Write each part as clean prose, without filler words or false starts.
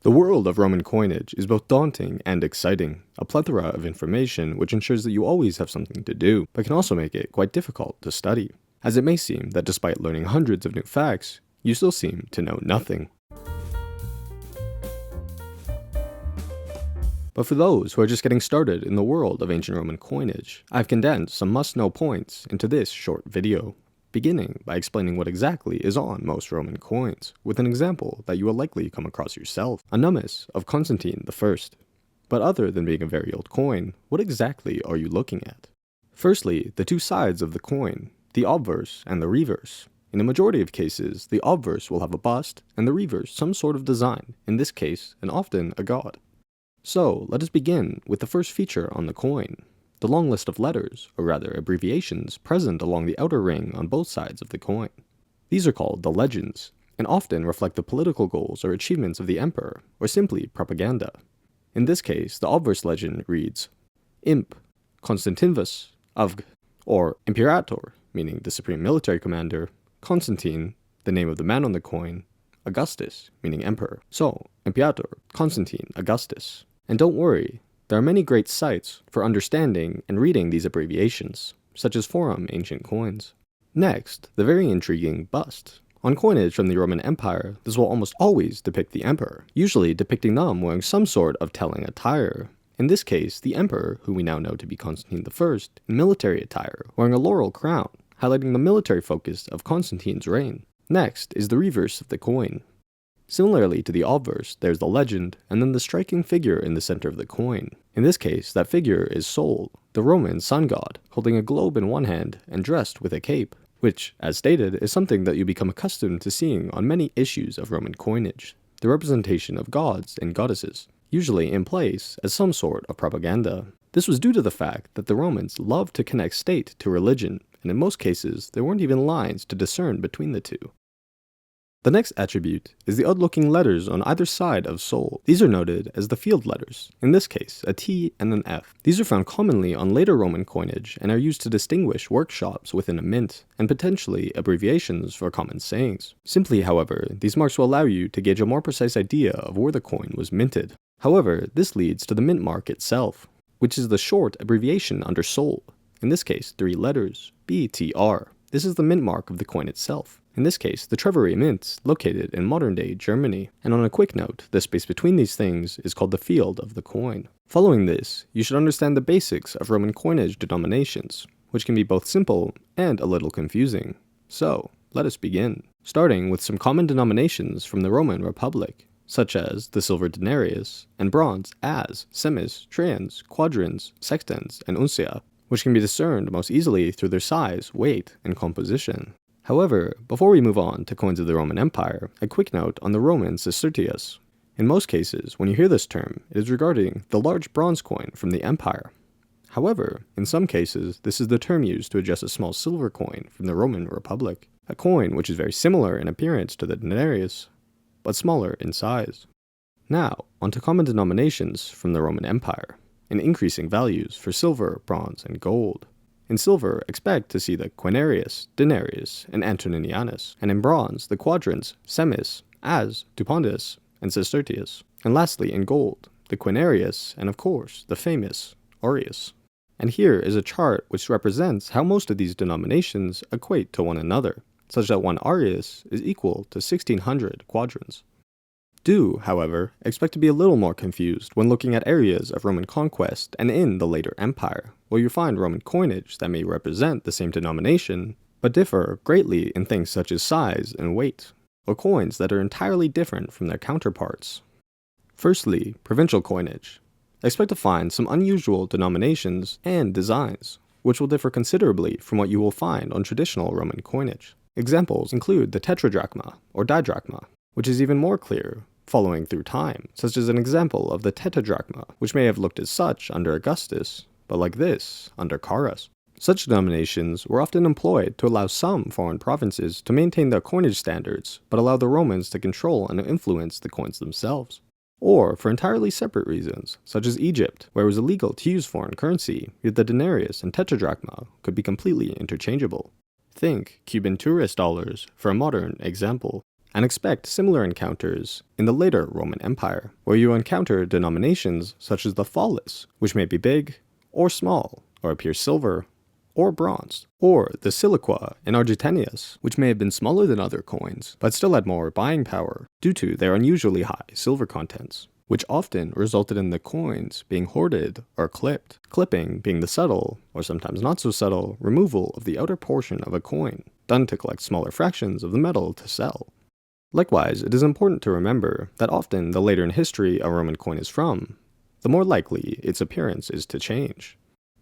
The world of Roman coinage is both daunting and exciting, a plethora of information which ensures that you always have something to do, but can also make it quite difficult to study, as it may seem that despite learning hundreds of new facts, you still seem to know nothing. But for those who are just getting started in the world of ancient Roman coinage, I've condensed some must-know points into this short video, beginning by explaining what exactly is on most Roman coins, with an example that you will likely come across yourself, a nummus of Constantine I. But other than being a very old coin, what exactly are you looking at? Firstly, the two sides of the coin, the obverse and the reverse. In a majority of cases, the obverse will have a bust, and the reverse some sort of design, in this case, and often a god. So, let us begin with the first feature on the coin, the long list of letters, or rather abbreviations, present along the outer ring on both sides of the coin. These are called the legends, and often reflect the political goals or achievements of the emperor, or simply propaganda. In this case, the obverse legend reads, Imp, Constantinus, Avg, or Imperator, meaning the supreme military commander, Constantine, the name of the man on the coin, Augustus, meaning emperor. So, Imperator, Constantine, Augustus. And don't worry, there are many great sites for understanding and reading these abbreviations, such as Forum Ancient Coins. Next, the very intriguing bust. On coinage from the Roman Empire, this will almost always depict the emperor, usually depicting them wearing some sort of telling attire. In this case, the emperor, who we now know to be Constantine I, in military attire, wearing a laurel crown, highlighting the military focus of Constantine's reign. Next is the reverse of the coin. Similarly to the obverse, there's the legend, and then the striking figure in the center of the coin. In this case, that figure is Sol, the Roman sun god, holding a globe in one hand and dressed with a cape, which, as stated, is something that you become accustomed to seeing on many issues of Roman coinage, the representation of gods and goddesses, usually in place as some sort of propaganda. This was due to the fact that the Romans loved to connect state to religion, and in most cases, there weren't even lines to discern between the two. The next attribute is the odd-looking letters on either side of Sol. These are noted as the field letters, in this case a T and an F. These are found commonly on later Roman coinage and are used to distinguish workshops within a mint, and potentially abbreviations for common sayings. Simply, however, these marks will allow you to gauge a more precise idea of where the coin was minted. However, this leads to the mint mark itself, which is the short abbreviation under Sol, in this case 3 letters, BTR. This is the mint mark of the coin itself. In this case, the Treasury Mint, located in modern-day Germany. And on a quick note, the space between these things is called the field of the coin. Following this, you should understand the basics of Roman coinage denominations, which can be both simple and a little confusing. So, let us begin. Starting with some common denominations from the Roman Republic, such as the silver denarius, and bronze as, semis, trians, quadrans, sextans, and uncia, which can be discerned most easily through their size, weight, and composition. However, before we move on to coins of the Roman Empire, a quick note on the Roman sestertius. In most cases, when you hear this term, it is regarding the large bronze coin from the empire. However, in some cases, this is the term used to address a small silver coin from the Roman Republic, a coin which is very similar in appearance to the denarius, but smaller in size. Now, onto common denominations from the Roman Empire, and increasing values for silver, bronze, and gold. In silver, expect to see the quinarius, denarius, and antoninianus, and in bronze, the quadrans, semis, as, dupondus, and sestertius. And lastly, in gold, the quinarius, and of course, the famous aureus. And here is a chart which represents how most of these denominations equate to one another, such that 1 aureus is equal to 1600 quadrans. Do, however, expect to be a little more confused when looking at areas of Roman conquest and in the later empire, where you find Roman coinage that may represent the same denomination, but differ greatly in things such as size and weight, or coins that are entirely different from their counterparts. Firstly, provincial coinage. Expect to find some unusual denominations and designs, which will differ considerably from what you will find on traditional Roman coinage. Examples include the tetradrachma, or didrachma, which is even more clear following through time, such as an example of the tetradrachma, which may have looked as such under Augustus, but like this under Carus. Such denominations were often employed to allow some foreign provinces to maintain their coinage standards, but allow the Romans to control and influence the coins themselves. Or for entirely separate reasons, such as Egypt, where it was illegal to use foreign currency, yet the denarius and tetradrachma could be completely interchangeable. Think Cuban tourist dollars for a modern example. and expect similar encounters in the later Roman Empire, where you encounter denominations such as the phallus, which may be big or small, or appear silver or bronze, or the siliqua in Argentinius, which may have been smaller than other coins, but still had more buying power due to their unusually high silver contents, which often resulted in the coins being hoarded or clipped, clipping being the subtle, or sometimes not so subtle, removal of the outer portion of a coin, done to collect smaller fractions of the metal to sell. Likewise, it is important to remember that often the later in history a Roman coin is from, the more likely its appearance is to change,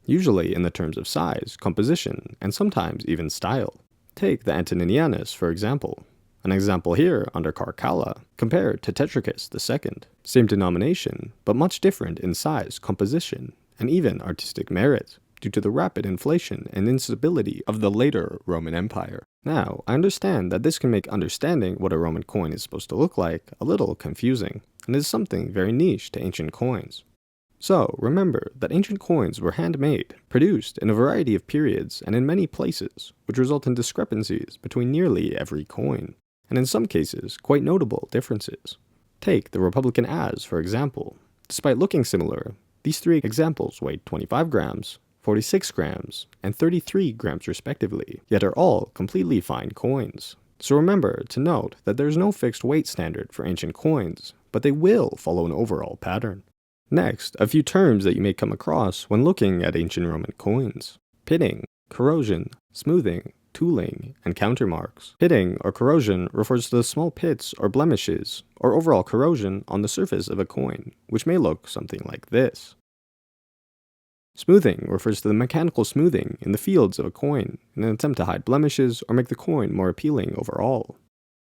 usually in the terms of size, composition, and sometimes even style. Take the Antoninianus, for example. An example here under Caracalla, compared to Tetricus II. Same denomination, but much different in size, composition, and even artistic merit, due to the rapid inflation and instability of the later Roman Empire. Now, I understand that this can make understanding what a Roman coin is supposed to look like a little confusing, and is something very niche to ancient coins. So, remember that ancient coins were handmade, produced in a variety of periods and in many places, which result in discrepancies between nearly every coin, and in some cases, quite notable differences. Take the Republican as, for example. Despite looking similar, these three examples weighed 25 grams, 46 grams, and 33 grams respectively, yet are all completely fine coins. So remember to note that there is no fixed weight standard for ancient coins, but they will follow an overall pattern. Next, a few terms that you may come across when looking at ancient Roman coins: pitting, corrosion, smoothing, tooling, and countermarks. Pitting or corrosion refers to the small pits or blemishes or overall corrosion on the surface of a coin, which may look something like this. Smoothing refers to the mechanical smoothing in the fields of a coin in an attempt to hide blemishes or make the coin more appealing overall.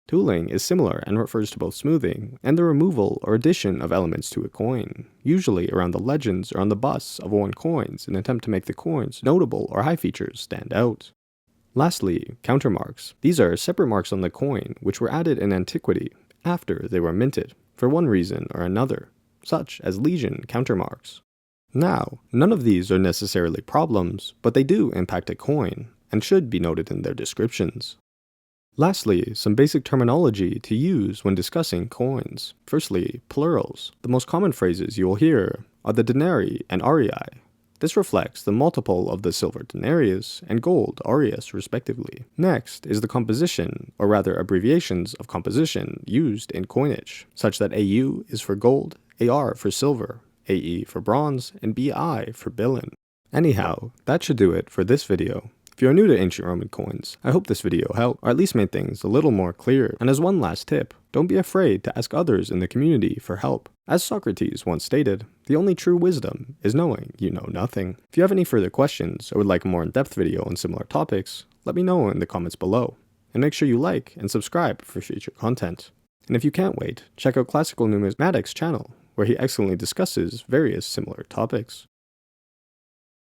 Tooling is similar and refers to both smoothing and the removal or addition of elements to a coin, usually around the legends or on the busts of worn coins in an attempt to make the coin's notable or high features stand out. Lastly, countermarks. These are separate marks on the coin which were added in antiquity after they were minted, for one reason or another, such as lesion countermarks. Now, none of these are necessarily problems, but they do impact a coin, and should be noted in their descriptions. Lastly, some basic terminology to use when discussing coins. Firstly, plurals. The most common phrases you will hear are the denarii and arii. This reflects the multiple of the silver denarius and gold aureus respectively. Next is the composition, or rather abbreviations of composition used in coinage, such that AU is for gold, AR for silver, AE for bronze, and BI for billion. Anyhow, that should do it for this video. If you are new to ancient Roman coins, I hope this video helped, or at least made things a little more clear. And as one last tip, don't be afraid to ask others in the community for help. As Socrates once stated, the only true wisdom is knowing you know nothing. If you have any further questions or would like a more in-depth video on similar topics, let me know in the comments below. And make sure you like and subscribe for future content. And if you can't wait, check out Classical Numismatics' channel, where he excellently discusses various similar topics.